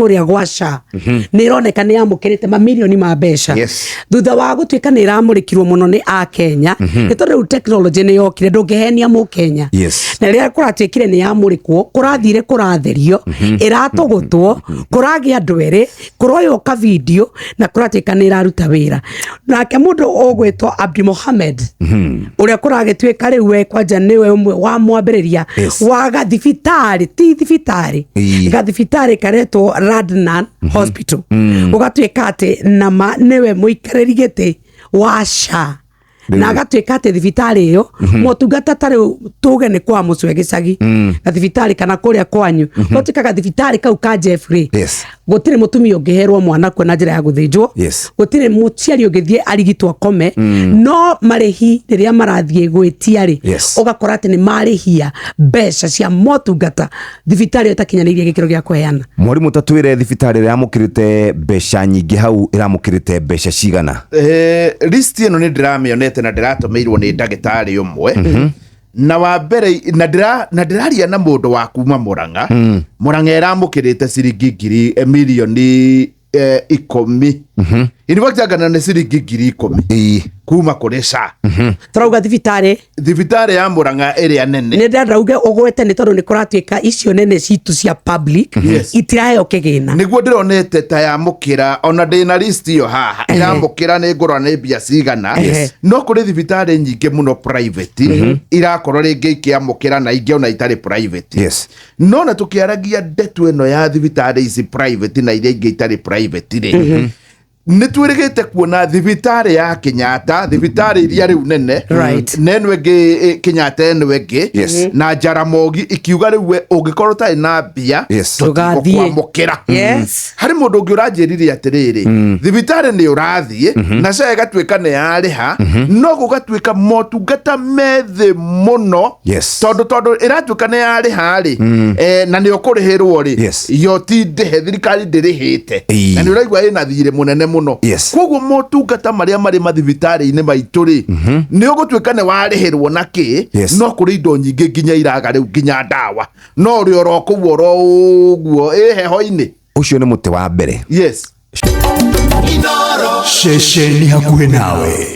kuria gwasha ni ironeka ni amukirite mamilioni ma mbeca thutha wa gutuika ni iramurikirwo muno ni a Kenya ni tondu technology ni yokire ndungehenia mu Kenya na ria kuratuikire ni amurikwo kurathire kuratherio iratugutwo kuragia ndwere kuroyo ka video na kuratuika ni iraruta wira nake mundu ogwitwo Abdi Mohamed uria kuragituika riu we kwanja niwe umwe wa mwambiriria wa gathibitari ti thibitari gathibitari karetwo Radnan Hospital ugatuika ati nama niwe muikariri giti wa SHA na agatuika ati thibitari iyo motungata tari tuge ni kwa mucwe gicagi gathibitari kana kuria kwanyu gotuika gathibitari kau ka Jeffrey gutire mutumia ungiherwo mwana kwa na njira ya guthinjwo gutire muciari ungithie arigitwa kome no marihi riria marathie gwitia ri ugakora ati ni marihia mbeca cia motungata thibitari utakinyanirie gikiro gia kuheana mwarimu tatwire thibitari ria mukirite mbeca nyingi hau iramukirite mbeca cigana list ino ni ndiramionete na ndiratumĩirwo ni ndagĩtarĩ umwe na wa mbere na ndiraria na mundu wa kuma Murang'a Murang'a iramukirite ciringi milioni 10 inivakitagana ni ciringi 10 kuma kuri SHA turauga thibitari ya Murang'a iria nene ni ndarauge ugwete ni tondu ni kuratuika icio nene citu cia public itirayo kigina niguo ndironete ta ya mukira ona ndina list iyo haha iramukira ni ngorwa ni mbia cigana no kuri thibitari nyingi muno private irakorwo ringi ikiamukira na ingi ona itari private no na tukiaragia ndetu ino ya thibitari ici private na iria ingi itari private ri nitwirigite kuona thibitari ya Kenyatta thibitari iria riu nene nenwe ngi Kenyatta enwe ngi na Jaramogi ikiuga riu ungikorwo tari na mbia tugathie hari mundu ungi uranjirire atiriri thibitari ni urathie na SHA igatuika ni yariha no gugatuika motungata methe muno tondu iratuika ni yariha ri na ni ukurihirwo ri yo ti ndihe thirikari ndirihite na ni uraigwa ina thire munene muno koguo motungata maria mari mathibitari-ini maitu ri ni ugutuika ni warihirwo na ki no kuri indo nyingi nginya iraga riu nginya ndawa no ri oro kuo ro uguo heho-ini ucio ni muti wa mbere Shesheni hakuhe nawe.